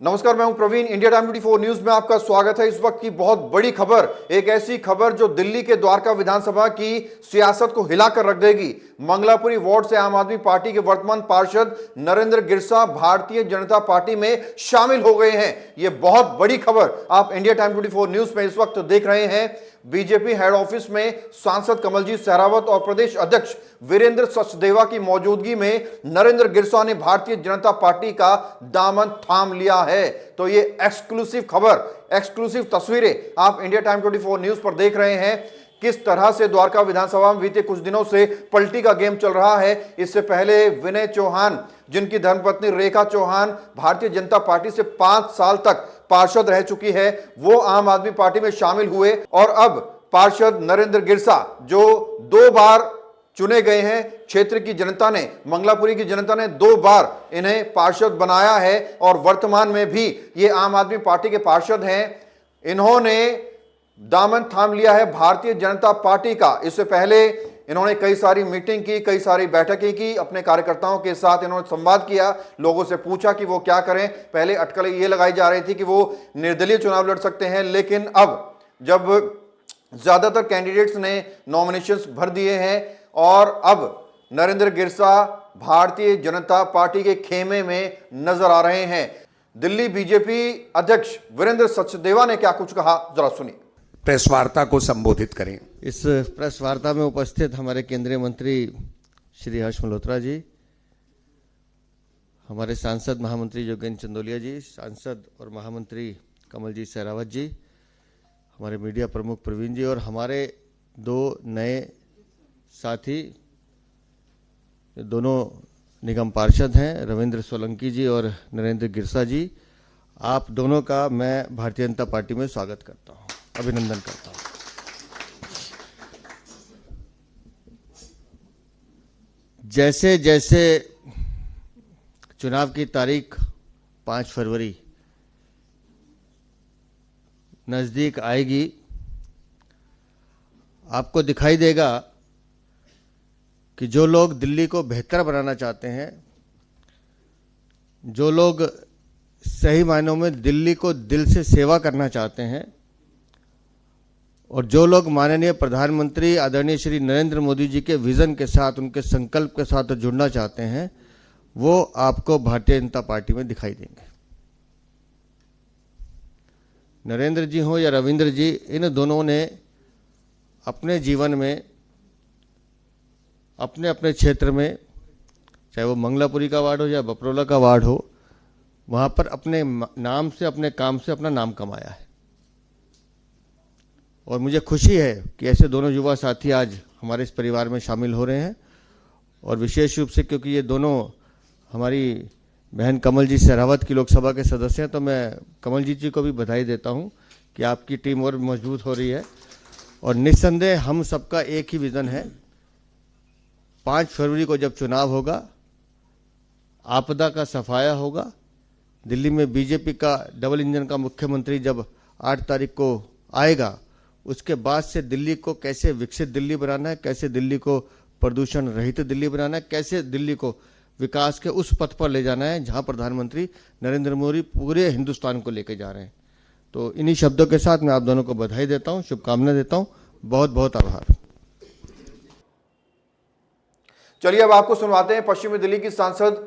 नमस्कार, मैं हूं प्रवीण। इंडिया टाइम 24 न्यूज में आपका स्वागत है। इस वक्त की बहुत बड़ी खबर, एक ऐसी खबर जो दिल्ली के द्वारका विधानसभा की सियासत को हिलाकर रख देगी। मंगलापुरी वार्ड से आम आदमी पार्टी के वर्तमान पार्षद नरेंद्र गिरसा भारतीय जनता पार्टी में शामिल हो गए हैं। यह बहुत बड़ी खबर आप इंडिया टाइम 24 न्यूज में इस वक्त देख रहे हैं। बीजेपी हेड ऑफिस में सांसद कमलजीत सहरावत और प्रदेश अध्यक्ष वीरेंद्र सचदेवा की मौजूदगी में नरेंद्र गिरसा ने भारतीय जनता पार्टी का दामन थाम लिया है। तो ये एक्सक्लूसिव खबर, एक्सक्लूसिव तस्वीरें आप इंडिया टाइम 24 न्यूज पर देख रहे हैं। किस तरह से द्वारका विधानसभा में बीते कुछ दिनों से पलटी का गेम चल रहा है। इससे पहले विनय चौहान, जिनकी धर्मपत्नी रेखा चौहान भारतीय जनता पार्टी से 5 साल तक पार्षद रह चुकी है, वो आम आदमी पार्टी में शामिल हुए और अब पार्षद नरेंद्र गिरसा जो 2 बार चुने गए हैं, क्षेत्र की जनता ने, मंगलापुरी की जनता ने 2 बार इन्हें पार्षद बनाया है और वर्तमान में भी ये आम आदमी पार्टी के पार्षद हैं। इन्होंने दामन थाम लिया है भारतीय जनता पार्टी का। इससे पहले इन्होंने कई सारी मीटिंग की, कई सारी बैठकें की, अपने कार्यकर्ताओं के साथ इन्होंने संवाद किया, लोगों से पूछा कि वो क्या करें। पहले अटकलें ये लगाई जा रही थी कि वो निर्दलीय चुनाव लड़ सकते हैं, लेकिन अब जब ज्यादातर कैंडिडेट्स ने नॉमिनेशंस भर दिए हैं और अब नरेंद्र गिरसा भारतीय जनता पार्टी के खेमे में नजर आ रहे हैं। दिल्ली बीजेपी अध्यक्ष वीरेंद्र सचदेवा ने क्या कुछ कहा, जरा सुनिए। प्रेस वार्ता को संबोधित करें। इस प्रेस वार्ता में उपस्थित हमारे केंद्रीय मंत्री श्री हर्ष मल्होत्रा जी, हमारे सांसद महामंत्री योगेंद्र चंदोलिया जी, सांसद और महामंत्री कमलजीत सहरावत जी, हमारे मीडिया प्रमुख प्रवीण जी और हमारे 2 नए साथी, दोनों निगम पार्षद हैं, रविंद्र सोलंकी जी और नरेंद्र गिरसा जी। आप दोनों का मैं भारतीय जनता पार्टी में स्वागत करता हूं, अभिनंदन करता हूं। जैसे जैसे चुनाव की तारीख 5 फरवरी नजदीक आएगी, आपको दिखाई देगा कि जो लोग दिल्ली को बेहतर बनाना चाहते हैं, जो लोग सही मायनों में दिल्ली को दिल से सेवा करना चाहते हैं और जो लोग माननीय प्रधानमंत्री आदरणीय श्री नरेंद्र मोदी जी के विजन के साथ, उनके संकल्प के साथ जुड़ना चाहते हैं, वो आपको भारतीय जनता पार्टी में दिखाई देंगे। नरेंद्र जी हो या रविंद्र जी, इन दोनों ने अपने जीवन में, अपने अपने क्षेत्र में, चाहे वो मंगलापुरी का वार्ड हो या बपरोला का वार्ड हो, वहां पर अपने नाम से, अपने काम से अपना नाम कमाया है। और मुझे खुशी है कि ऐसे दोनों युवा साथी आज हमारे इस परिवार में शामिल हो रहे हैं। और विशेष रूप से क्योंकि ये दोनों हमारी बहन कमलजीत सहरावत की लोकसभा के सदस्य हैं, तो मैं कमलजीत जी को भी बधाई देता हूं कि आपकी टीम और मजबूत हो रही है। और निस्संदेह हम सबका एक ही विजन है। 5 फरवरी को जब चुनाव होगा, आपदा का सफाया होगा, दिल्ली में बीजेपी का डबल इंजन का मुख्यमंत्री जब 8 तारीख को आएगा, उसके बाद से दिल्ली को कैसे विकसित दिल्ली बनाना है, कैसे दिल्ली को प्रदूषण रहित दिल्ली बनाना है, कैसे दिल्ली को विकास के उस पथ पर ले जाना है जहां प्रधानमंत्री नरेंद्र मोदी पूरे हिंदुस्तान को लेकर जा रहे हैं। तो इन्हीं शब्दों के साथ मैं आप दोनों को बधाई देता हूं, शुभकामनाएं देता हूं। बहुत बहुत आभार। चलिए अब आपको सुनवाते हैं पश्चिमी दिल्ली की सांसद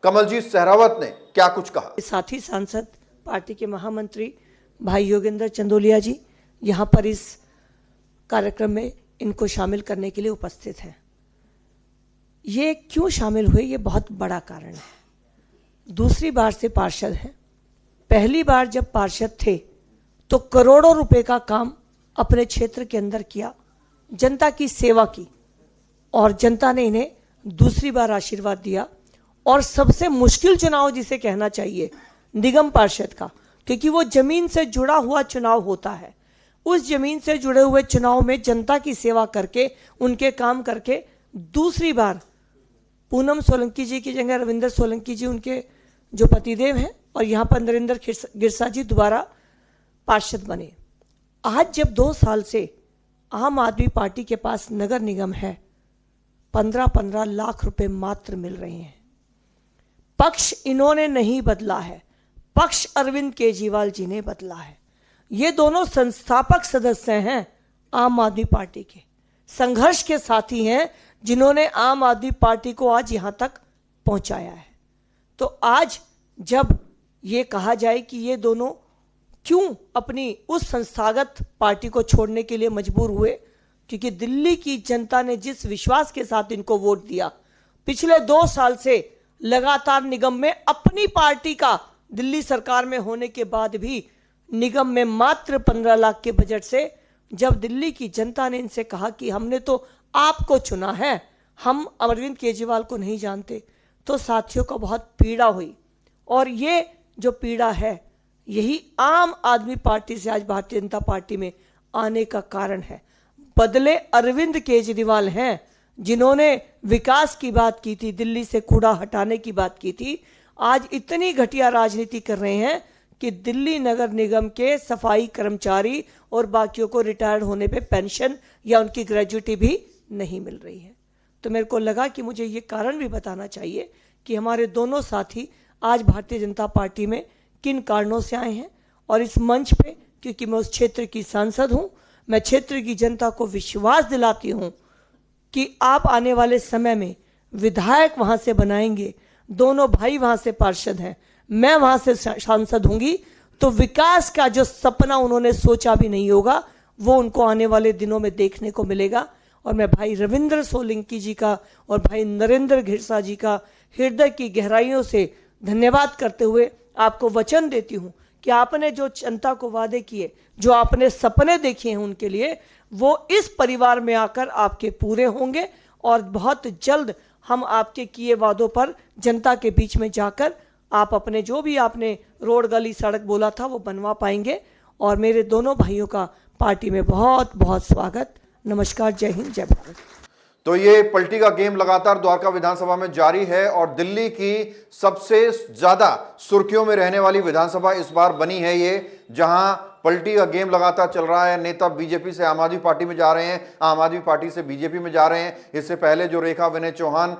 कमलजीत सहरावत ने क्या कुछ कहा। साथी सांसद पार्टी के महामंत्री भाई योगेंद्र चंदोलिया जी यहां पर इस कार्यक्रम में इनको शामिल करने के लिए उपस्थित हैं। ये क्यों शामिल हुए, ये बहुत बड़ा कारण है। दूसरी बार से पार्षद हैं। पहली बार जब पार्षद थे तो करोड़ों रुपए का काम अपने क्षेत्र के अंदर किया, जनता की सेवा की और जनता ने इन्हें दूसरी बार आशीर्वाद दिया। और सबसे मुश्किल चुनाव जिसे कहना चाहिए निगम पार्षद का, क्योंकि वो जमीन से जुड़ा हुआ चुनाव होता है। उस जमीन से जुड़े हुए चुनाव में जनता की सेवा करके, उनके काम करके दूसरी बार पूनम सोलंकी जी की जगह रविंद्र सोलंकी जी उनके जो पतिदेव हैं और यहाँ पर नरेंद्र गिरसा जी दोबारा पार्षद बने। आज जब 2 साल से आम आदमी पार्टी के पास नगर निगम है, 15-15 लाख रुपए मात्र मिल रहे हैं। पक्ष इन्होंने नहीं बदला है, पक्ष अरविंद केजरीवाल जी ने बदला है। ये दोनों संस्थापक सदस्य हैं आम आदमी पार्टी के, संघर्ष के साथी हैं जिन्होंने आम आदमी पार्टी को आज यहां तक पहुंचाया है। तो आज जब ये कहा जाए कि ये दोनों क्यों अपनी उस संस्थागत पार्टी को छोड़ने के लिए मजबूर हुए, क्योंकि दिल्ली की जनता ने जिस विश्वास के साथ इनको वोट दिया, पिछले 2 साल से लगातार निगम में अपनी पार्टी का दिल्ली सरकार में होने के बाद भी निगम में मात्र 15 लाख के बजट से जब दिल्ली की जनता ने इनसे कहा कि हमने तो आपको चुना है, हम अरविंद केजरीवाल को नहीं जानते, तो साथियों को बहुत पीड़ा हुई। और ये जो पीड़ा है यही आम आदमी पार्टी से आज भारतीय जनता पार्टी में आने का कारण है। बदले अरविंद केजरीवाल हैं जिन्होंने विकास की बात की थी, दिल्ली से कूड़ा हटाने की बात की थी, आज इतनी घटिया राजनीति कर रहे हैं कि दिल्ली नगर निगम के सफाई कर्मचारी और बाकियों को रिटायर्ड होने पे पेंशन या उनकी ग्रेजुटी भी नहीं मिल रही है। तो मेरे को लगा कि मुझे ये कारण भी बताना चाहिए कि हमारे दोनों साथी आज भारतीय जनता पार्टी में किन कारणों से आए हैं। और इस मंच पे, क्योंकि मैं उस क्षेत्र की सांसद हूं, मैं क्षेत्र की जनता को विश्वास दिलाती हूं कि आप आने वाले समय में विधायक वहां से बनाएंगे, दोनों भाई वहां से पार्षद हैं, मैं वहां से सांसद होंगी, तो विकास का जो सपना उन्होंने सोचा भी नहीं होगा वो उनको आने वाले दिनों में देखने को मिलेगा। और मैं भाई रविंद्र सोलंकी जी का और भाई नरेंद्र घिरसा जी का हृदय की गहराइयों से धन्यवाद करते हुए आपको वचन देती हूं कि आपने जो जनता को वादे किए, जो आपने सपने देखे हैं उनके लिए, वो इस परिवार में आकर आपके पूरे होंगे। और बहुत जल्द हम आपके किए वादों पर जनता के बीच में जाकर आप अपने जो भी आपने रोड गली सड़क बोला था वो बनवा पाएंगे। और मेरे दोनों भाइयों का पार्टी में बहुत बहुत स्वागत। नमस्कार, जय हिंद, जय भारत। तो ये पलटी का गेम लगातार द्वारका विधानसभा में जारी है और दिल्ली की सबसे ज्यादा सुर्खियों में रहने वाली विधानसभा इस बार बनी है ये, जहां पलटी का गेम लगातार चल रहा है। नेता बीजेपी से आम आदमी पार्टी में जा रहे हैं, आम आदमी पार्टी से बीजेपी में जा रहे हैं। इससे पहले जो रेखा विनय चौहान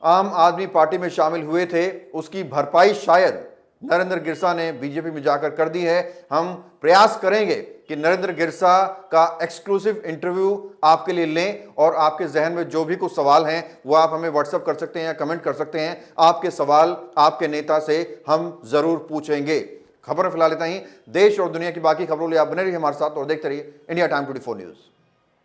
आम आदमी पार्टी में शामिल हुए थे उसकी भरपाई शायद नरेंद्र गिरसा ने बीजेपी में जाकर कर दी है। हम प्रयास करेंगे कि नरेंद्र गिरसा का एक्सक्लूसिव इंटरव्यू आपके लिए लें और आपके जहन में जो भी कुछ सवाल हैं वो आप हमें व्हाट्सएप कर सकते हैं या कमेंट कर सकते हैं। आपके सवाल आपके नेता से हम जरूर पूछेंगे। खबर में फिलहाल इतना ही। देश और दुनिया की बाकी खबरों लिए आप बने रहिए हमारे साथ और देखते रहिए इंडिया टाइम 24 न्यूज।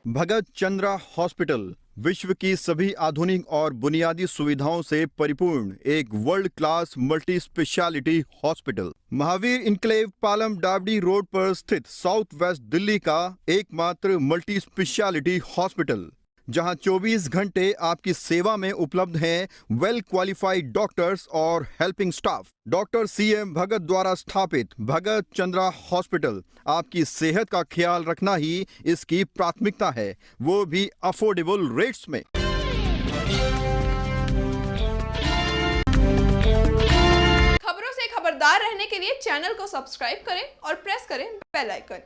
भगत चंद्रा हॉस्पिटल विश्व की सभी आधुनिक और बुनियादी सुविधाओं से परिपूर्ण एक world class multi speciality hospital, Mahavir enclave Palam डावडी रोड पर स्थित साउथ वेस्ट दिल्ली का एकमात्र मल्टी स्पेशलिटी हॉस्पिटल, जहां 24 घंटे आपकी सेवा में उपलब्ध हैं वेल क्वालिफाइड डॉक्टर्स और हेल्पिंग स्टाफ। डॉक्टर CM भगत द्वारा स्थापित भगत चंद्रा हॉस्पिटल आपकी सेहत का ख्याल रखना ही इसकी प्राथमिकता है, वो भी अफोर्डेबल रेट्स में। खबरों से खबरदार रहने के लिए चैनल को सब्सक्राइब करें और प्रेस करें बेल आइकन।